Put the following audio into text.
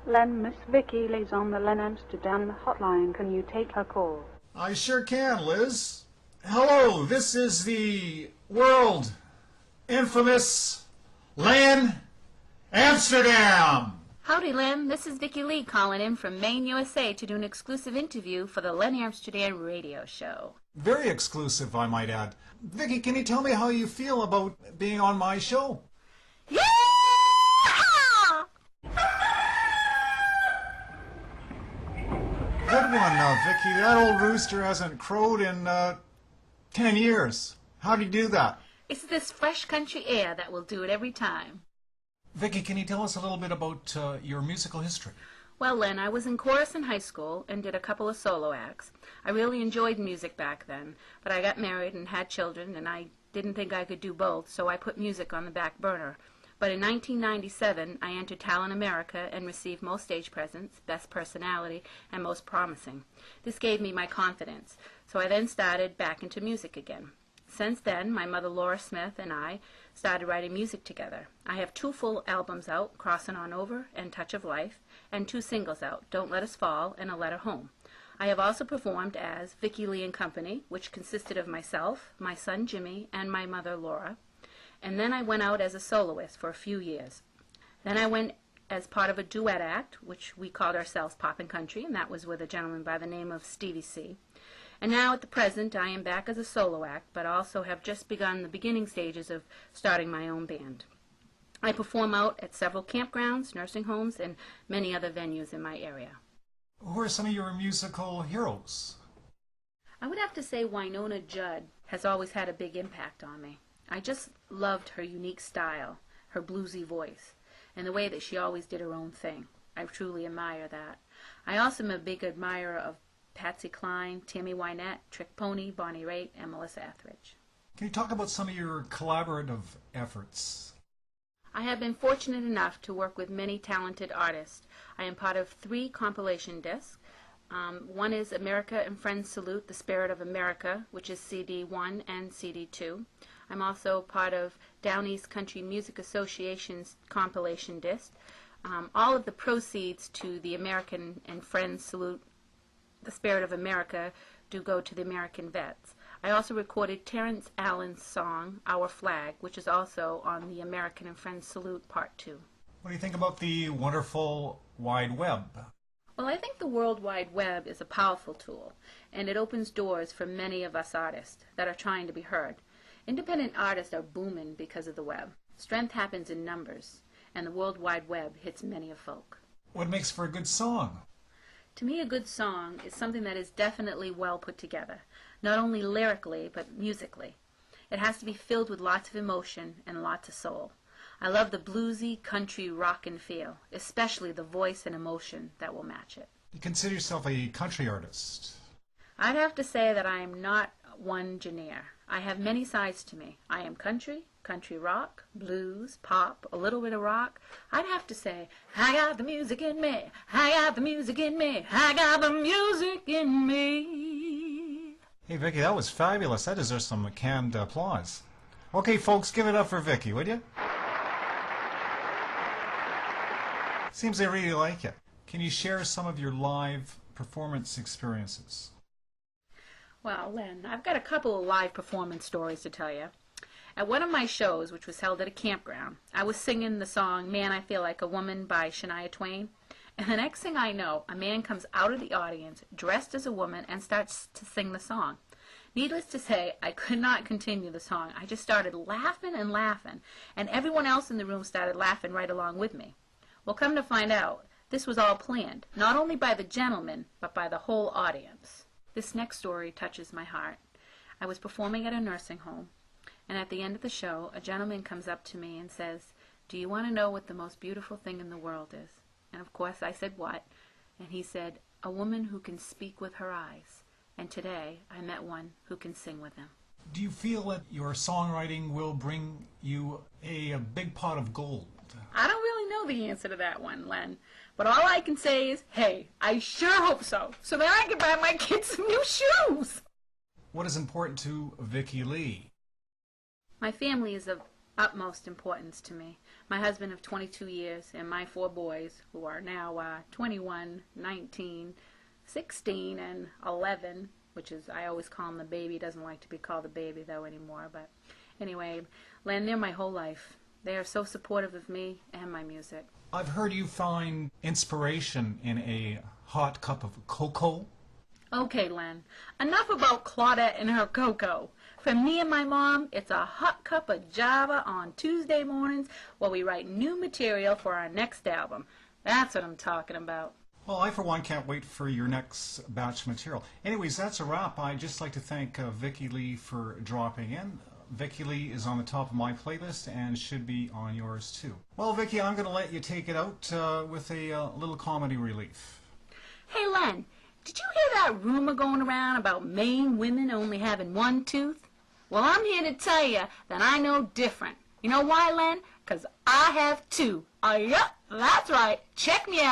Len, Miss Vicki lays on the Len Amsterdam hotline. Can you take her call? I sure can, Liz. Hello, this is the world infamous Len Amsterdam. Howdy, Len. This is Vicki Lee calling in from Maine, USA to do an exclusive interview for the Len Amsterdam radio show. Very exclusive, I might add. Vicki, can you tell me how you feel about being on my show? Yeah! Good one, Vicki. That old rooster hasn't crowed in 10 years. How do you do that? It's this fresh country air that will do it every time. Vicki, can you tell us a little bit about your musical history? Well, Len, I was in chorus in high school and did a couple of solo acts. I really enjoyed music back then, but I got married and had children, and I didn't think I could do both, so I put music on the back burner. But in 1997, I entered Talent America and received Most Stage Presence, Best Personality, and Most Promising. This gave me my confidence, so I then started back into music again. Since then, my mother Laura Smith and I started writing music together. I have 2 full albums out, Crossin' On Over and Touch of Life, and 2 singles out, Don't Let Us Fall and A Letter Home. I have also performed as Vicki Lee and Company, which consisted of myself, my son Jimmy, and my mother Laura. And then I went out as a soloist for a few years. Then I went as part of a duet act, which we called ourselves Pop and Country, and that was with a gentleman by the name of Stevie C. And now at the present I am back as a solo act, but also have just begun the beginning stages of starting my own band. I perform out at several campgrounds, nursing homes, and many other venues in my area. Who are some of your musical heroes? I would have to say Wynonna Judd has always had a big impact on me. I just loved her unique style, her bluesy voice, and the way that she always did her own thing. I truly admire that. I also am a big admirer of Patsy Cline, Tammy Wynette, Trick Pony, Bonnie Raitt, and Melissa Etheridge. Can you talk about some of your collaborative efforts? I have been fortunate enough to work with many talented artists. I am part of 3 compilation discs. One is America and Friends Salute, The Spirit of America, which is CD 1 and CD 2. I'm also part of Down East Country Music Association's compilation disc. All of the proceeds to the American and Friends Salute, The Spirit of America, do go to the American vets. I also recorded Terrence Allen's song, Our Flag, which is also on the American and Friends Salute Part 2. What do you think about the wonderful wide web? Well, I think the World Wide Web is a powerful tool, and it opens doors for many of us artists that are trying to be heard. Independent artists are booming because of the web. Strength happens in numbers, and the World Wide Web hits many of folk. What makes for a good song? To me, a good song is something that is definitely well put together, not only lyrically, but musically. It has to be filled with lots of emotion and lots of soul. I love the bluesy, country, rockin' feel, especially the voice and emotion that will match it. You consider yourself a country artist? I'd have to say that I am not one genre. I have many sides to me. I am country, country rock, blues, pop, a little bit of rock. I'd have to say, I got the music in me, I got the music in me, I got the music in me. Hey, Vicki, that was fabulous. That deserves some canned applause. Okay, folks, give it up for Vicki, would you? Seems they really like it. Can you share some of your live performance experiences? Well, Len, I've got a couple of live performance stories to tell you. At one of my shows, which was held at a campground, I was singing the song Man, I Feel Like a Woman by Shania Twain. And the next thing I know, a man comes out of the audience dressed as a woman and starts to sing the song. Needless to say, I could not continue the song. I just started laughing and laughing, and everyone else in the room started laughing right along with me. Well, come to find out, this was all planned, not only by the gentleman, but by the whole audience. This next story touches my heart. I was performing at a nursing home, and at the end of the show, a gentleman comes up to me and says, "Do you want to know what the most beautiful thing in the world is?" And of course I said, "What?" And he said, "A woman who can speak with her eyes." And today I met one who can sing with them. Do you feel that your songwriting will bring you a big pot of gold? I don't really know the answer to that one, Len. But all I can say is, hey, I sure hope so. So that I can buy my kids some new shoes. What is important to Vicki Lee? My family is of utmost importance to me. my husband of 22 years, and my 4 boys, who are now 21, 19, 16, and 11, which is, I always call him the baby. He doesn't like to be called the baby, though, anymore. But anyway, Len, they're my whole life. They are so supportive of me and my music. I've heard you find inspiration in a hot cup of cocoa. Okay, Len, enough about Claudette and her cocoa. For me and my mom, it's a hot cup of Java on Tuesday mornings while we write new material for our next album. That's what I'm talking about. Well, I, for one, can't wait for your next batch of material. Anyways, that's a wrap. I'd just like to thank Vicki Lee for dropping in. Vicki Lee is on the top of my playlist and should be on yours, too. Well, Vicki, I'm going to let you take it out with a little comedy relief. Hey, Len, did you hear that rumor going around about Maine women only having 1 tooth? Well, I'm here to tell you that I know different. You know why, Len? 'Cause I have 2. Yup, that's right. Check me out.